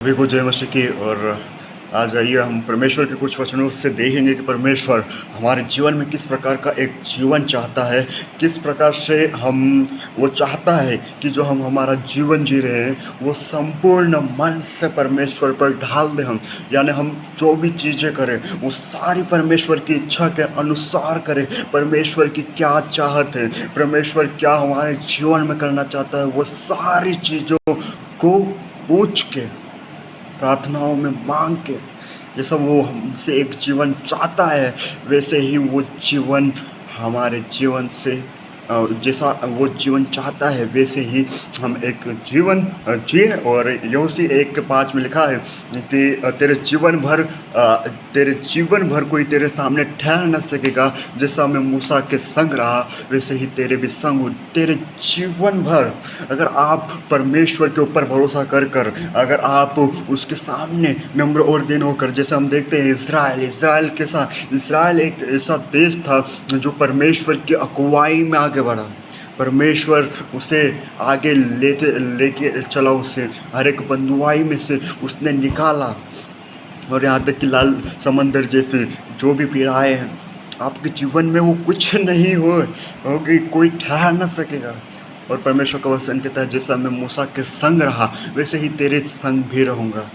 सभी को जय मसीह की। और आज आइए हम परमेश्वर के कुछ वचनों से देखेंगे कि परमेश्वर हमारे जीवन में किस प्रकार का एक जीवन चाहता है, किस प्रकार से वो चाहता है कि जो हम हमारा जीवन जी रहे हैं वो संपूर्ण मन से परमेश्वर पर ढाल दें हम, यानी हम जो भी चीज़ें करें वो सारी परमेश्वर की इच्छा के अनुसार करें। परमेश्वर की क्या चाहत है, परमेश्वर क्या हमारे जीवन में करना चाहता है, वो सारी चीज़ों को पूछ के, प्रार्थनाओं में मांग के, जैसा वो हमसे एक जीवन चाहता है वैसे ही वो जीवन हमारे जीवन से जैसा वो जीवन चाहता है वैसे ही हम एक जीवन जिए। और यूसी 1:5 में लिखा है कि तेरे जीवन भर कोई तेरे सामने ठहर न सकेगा। जैसा मैं मूसा के संग रहा वैसे ही तेरे भी संग हूँ। तेरे जीवन भर अगर आप परमेश्वर के ऊपर भरोसा कर अगर आप उसके सामने नम्र और दिन होकर, जैसे हम देखते हैं इज़राइल एक ऐसा देश था जो परमेश्वर की अगुवाई में आगे बढ़ा। परमेश्वर उसे आगे लेके चला, उसे हर एक बंधुआई में से उसने निकाला। और यहाँ तक कि लाल समंदर जैसे जो भी पीड़ाएं हैं आपके जीवन में वो कुछ नहीं होगी, कोई ठहर ना सकेगा। और परमेश्वर का वचन कहता है जैसा मैं मूसा के संग रहा वैसे ही तेरे संग भी रहूँगा।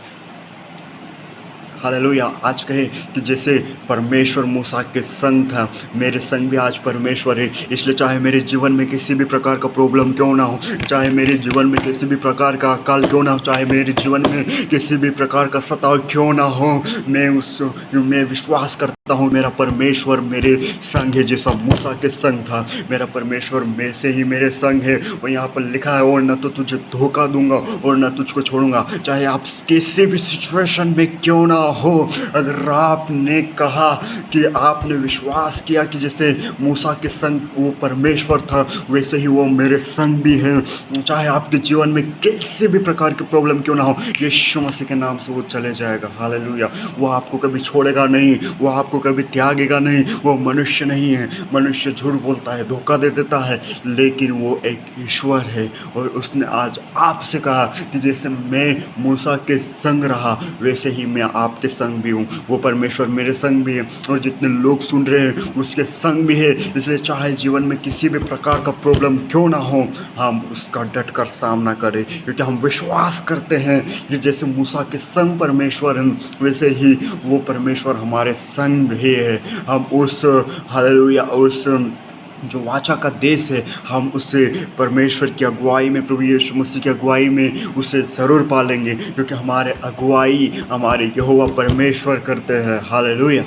हालेलुया। आज कहे कि जैसे परमेश्वर मूसा के संग था, मेरे संग भी आज परमेश्वर है। इसलिए चाहे मेरे जीवन में किसी भी प्रकार का प्रॉब्लम क्यों ना हो, चाहे मेरे जीवन में किसी भी प्रकार का अकाल क्यों ना हो, चाहे मेरे जीवन में किसी भी प्रकार का सताव क्यों ना हो, मैं विश्वास करता हूँ मेरा परमेश्वर मेरे संग है। जैसा मूसा के संग था मेरा परमेश्वर में से ही मेरे संग है। और यहाँ पर लिखा है और न तो तुझे धोखा दूंगा और न तुझको छोड़ूंगा। चाहे आप किसी भी सिचुएशन में क्यों ना हो, अगर आपने कहा कि आपने विश्वास किया कि जैसे मूसा के संग वो परमेश्वर था वैसे ही वो मेरे संग भी है, चाहे आपके जीवन में किसी भी प्रकार की प्रॉब्लम क्यों ना हो, यीशु मसीह के नाम से वो चले जाएगा। हालेलुया। वो आपको कभी छोड़ेगा नहीं, वो आपको कभी त्यागेगा नहीं। वो मनुष्य नहीं है, मनुष्य झूठ बोलता है, धोखा दे देता है, लेकिन वो एक ईश्वर है। और उसने आज आपसे कहा कि जैसे मैं मूसा के संग रहा वैसे ही मैं आपके संग भी हूँ। वो परमेश्वर मेरे संग भी है और जितने लोग सुन रहे हैं उसके संग भी है। इसलिए चाहे जीवन में किसी भी प्रकार का प्रॉब्लम क्यों ना हो, हम उसका डट कर सामना करें, क्योंकि हम विश्वास करते हैं कि जैसे मूसा के संग परमेश्वर हैं वैसे ही वो परमेश्वर हमारे संग भी है। हम उस हालेलुया उस जो वाचा का देश है हम उससे परमेश्वर की अगुवाई में, प्रभु यीशु मसीह की अगुवाई में उसे ज़रूर पालेंगे, क्योंकि हमारे अगुवाई हमारे यहोवा परमेश्वर करते हैं। हालेलुया।